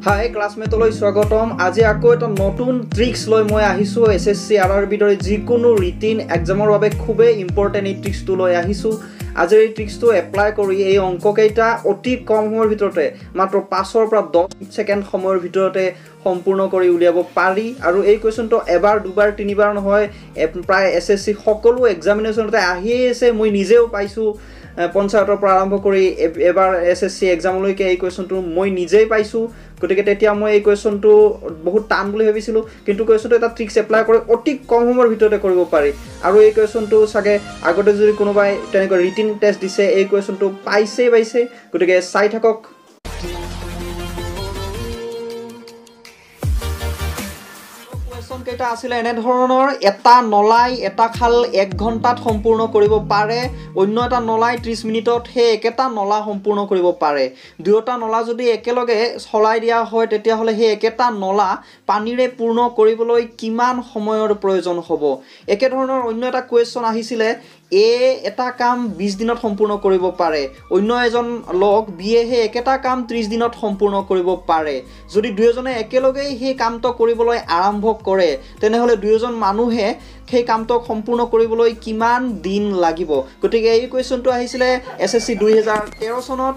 হাই ক্লাছমেটলৈ স্বাগতম। আজি আকৌ এটা নতুন ট্ৰিক্স লৈ মই আহিছোঁ। SSC RRBৰ দৰে যিকোনো ৰিটিন এক্সামৰ বাবে খুবেই ইম্পৰ্টেণ্ট এই ট্ৰিক্সটো লৈ আহিছোঁ। আজিৰ এই ট্ৰিক্সটো এপ্লাই কৰি এই অংককেইটা অতি কম সময়ৰ ভিতৰতে মাত্ৰ 5 পৰা 10 ছেকেণ্ড সময়ৰ ভিতৰতে সম্পূৰ্ণ কৰি উলিয়াব পাৰি। আৰু এই কুৱেশ্যনটো এবাৰ দুবাৰ তিনিবাৰ নহয়, প্ৰায় SSC সকলো এক্সামিনেশ্যনতে আহিয়ে আছে। মই নিজেও পাইছোঁ পঞ্চায়তৰ পৰা আৰম্ভ কৰি এবাৰ SSC এক্সামলৈকে এই কুৱেশ্যনটো মই নিজেই পাইছোঁ। গতিকে তেতিয়া মই এই কুৱেশ্যনটো বহুত টান বুলি ভাবিছিলোঁ, কিন্তু কুৱেশ্যনটো এটা ট্ৰিক্স এপ্লাই কৰি অতি কম সময়ৰ ভিতৰতে কৰিব পাৰি। আৰু এই কুৱেশ্যনটো চাগে আগতে যদি কোনোবাই তেনেকৈ ৰিটিন টেষ্ট দিছে এই কুৱেশ্যনটো পাইছে। গতিকে চাই থাকক। কেইটা আছিলে এনেধৰণৰ, এটা নলাই এটা খাল 1 ঘণ্টাত সম্পূৰ্ণ কৰিব পাৰে, অন্য এটা নলাই 30 মিনিটত সেই একেটা নলা সম্পূৰ্ণ কৰিব পাৰে। দুয়োটা নলা যদি একেলগে চলাই দিয়া হয় তেতিয়াহ'লে সেই একেটা নলা পানীৰে পূৰ্ণ কৰিবলৈ কিমান সময়ৰ প্ৰয়োজন হ'ব। একেধৰণৰ অন্য এটা কুৱেশ্যন আহিছিলে, এটা কাম 20 দিনত সম্পূৰ্ণ কৰিব পাৰে, অন্য এজন লোক বিয়ে সেই একেটা কাম 30 দিনত সম্পূৰ্ণ কৰিব পাৰে। যদি দুয়োজনে একেলগেই সেই কামটো কৰিবলৈ আৰম্ভ কৰে তেনেহ'লে দুয়োজন মানুহে সেই কামটো সম্পূৰ্ণ কৰিবলৈ কিমান দিন লাগিব। গতিকে এই কুৱেশ্যনটো আহিছিলে SSC 2013 চনত।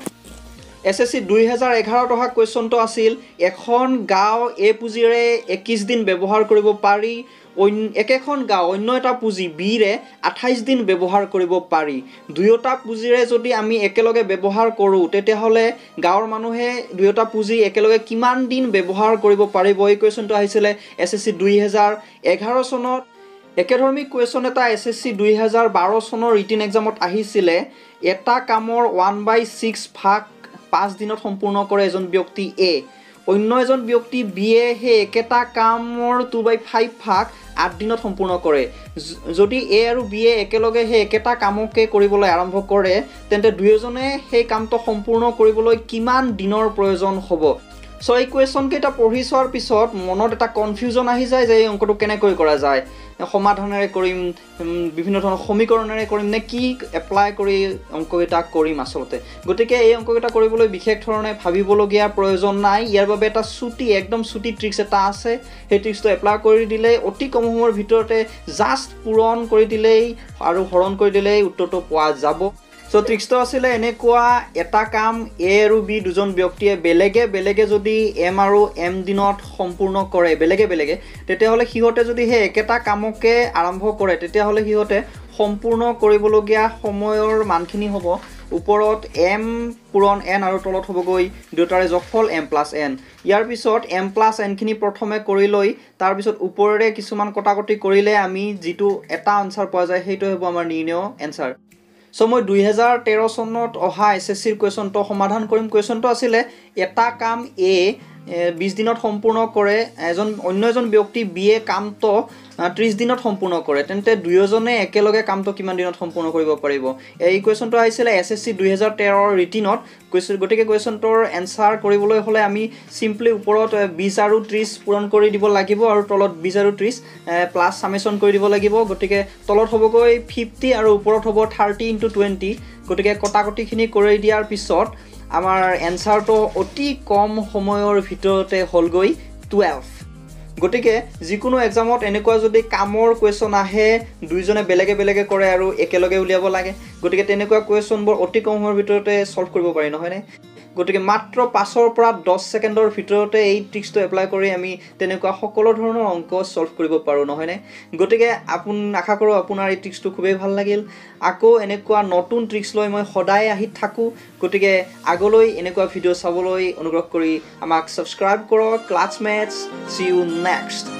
SSC 2011ত অহা কুৱেশ্যনটো আছিল, এখন গাঁও A পুঁজিৰে 21 দিন ব্যৱহাৰ কৰিব পাৰি, একেখন গাঁও অন্য এটা পুঁজি Bৰে 28 দিন ব্যৱহাৰ কৰিব পাৰি। দুয়োটা পুঁজিৰে যদি আমি একেলগে ব্যৱহাৰ কৰোঁ তেতিয়াহ'লে গাঁৱৰ মানুহে দুয়োটা পুঁজি একেলগে কিমান দিন ব্যৱহাৰ কৰিব পাৰিব। এই কুৱেশ্যনটো আহিছিলে SSC 2011 চনত। একেধৰ্মী কুৱেশ্যন এটা SSC 2012 চনৰ ৰিটিন এক্সামত আহিছিলে, এটা কামৰ 1/6 ভাগ 5 দিনত সম্পূৰ্ণ কৰে এজন ব্যক্তি A, অন্য এজন ব্যক্তি Bয়ে সেই একেটা কামৰ 2/5 ভাগ 8 দিনত সম্পূৰ্ণ কৰে। যদি A আৰু Bয়ে একেলগে সেই একেটা কামকে কৰিবলৈ আৰম্ভ কৰে তেন্তে দুয়োজনে সেই কামটো সম্পূৰ্ণ কৰিবলৈ কিমান দিনৰ প্ৰয়োজন হ'ব। চ' এই কুৱেশ্যন কেইটা পঢ়ি চোৱাৰ পিছত মনত এটা কনফিউজন আহি যায় যে এই অংকটো কেনেকৈ কৰা যায়, সমাধানেৰে কৰিম, বিভিন্ন ধৰণৰ সমীকৰণেৰে কৰিম নে কি এপ্লাই কৰি অংককেইটা কৰিম আচলতে। গতিকে এই অংককেইটা কৰিবলৈ বিশেষ ধৰণে ভাবিবলগীয়া প্ৰয়োজন নাই। ইয়াৰ বাবে এটা একদম চুটি ট্ৰিক্স এটা আছে। সেই ট্ৰিক্সটো এপ্লাই কৰি দিলেই অতি কম সময়ৰ ভিতৰতে জাষ্ট পূৰণ কৰি দিলেই আৰু হৰণ কৰি দিলেই উত্তৰটো পোৱা যাব। চ' ট্ৰিক্সটো আছিলে এনেকুৱা, এটা কাম A আৰু B দুজন ব্যক্তিয়ে বেলেগে যদি M আৰু M দিনত সম্পূৰ্ণ কৰে বেলেগে, তেতিয়াহ'লে সিহঁতে যদি সেই একেটা কামকে আৰম্ভ কৰে তেতিয়াহ'লে সিহঁতে সম্পূৰ্ণ কৰিবলগীয়া সময়ৰ মানখিনি হ'ব ওপৰত M পূৰণ N আৰু তলত হ'বগৈ দুয়োটাৰে যোগফল M+N। ইয়াৰ পিছত M+N খিনি প্ৰথমে কৰি লৈ তাৰপিছত ওপৰেৰে কিছুমান কটাকটি কৰিলে আমি যিটো এটা আনচাৰ পোৱা যায় সেইটো হ'ব আমাৰ নিৰ্ণয় এনচাৰ। চ' মই 2013 চনত অহা SSCৰ কুৱেশ্যনটো সমাধান কৰিম। কুৱেশ্যনটো আছিলে, এটা কাম A 20 দিনত সম্পূৰ্ণ কৰে, অন্য এজন ব্যক্তি Bয়ে কামটো 30 দিনত সম্পূৰ্ণ কৰে, তেন্তে দুয়োজনে একেলগে কামটো কিমান দিনত সম্পূৰ্ণ কৰিব পাৰিব। এই কুৱেশ্যনটো আহিছিলে SSC 2013 ৰিটিনত। গতিকে কুৱেশ্যনটোৰ এনচাৰ কৰিবলৈ হ'লে আমি চিম্পলি ওপৰত 20 আৰু 30 পূৰণ কৰি দিব লাগিব আৰু তলত 20 আৰু 30 প্লাছ ছামেশ্যন কৰি দিব লাগিব। গতিকে তলত হ'বগৈ 50 আৰু ওপৰত হ'ব 30 × 20। গতিকে কটাকটিখিনি কৰি দিয়াৰ পিছত আমাৰ এনচাৰটো অতি কম সময়ৰ ভিতৰতে হ'লগৈ 12। গতিকে যিকোনো এক্সামত এনেকুৱা যদি কামৰ কুৱেশ্যন আহে, দুইজনে বেলেগে কৰে আৰু একেলগে উলিয়াব লাগে, গতিকে তেনেকুৱা কুৱেশ্যনবোৰ অতি কম সময়ৰ ভিতৰতে চল্ভ কৰিব পাৰি নহয়নে। গতিকে মাত্ৰ 5 পৰা 10 ছেকেণ্ডৰ ভিতৰতে এই ট্ৰিক্সটো এপ্লাই কৰি আমি তেনেকুৱা সকলো ধৰণৰ অংক চল্ভ কৰিব পাৰোঁ নহয়নে। গতিকে আশা কৰোঁ আপোনাৰ এই ট্ৰিক্সটো খুবেই ভাল লাগিল। আকৌ এনেকুৱা নতুন ট্ৰিক্স লৈ মই সদায় আহি থাকোঁ। গতিকে আগলৈ এনেকুৱা ভিডিঅ' চাবলৈ অনুগ্ৰহ কৰি আমাক ছাবস্ক্ৰাইব কৰক। ক্লাছমেটছ, see you next.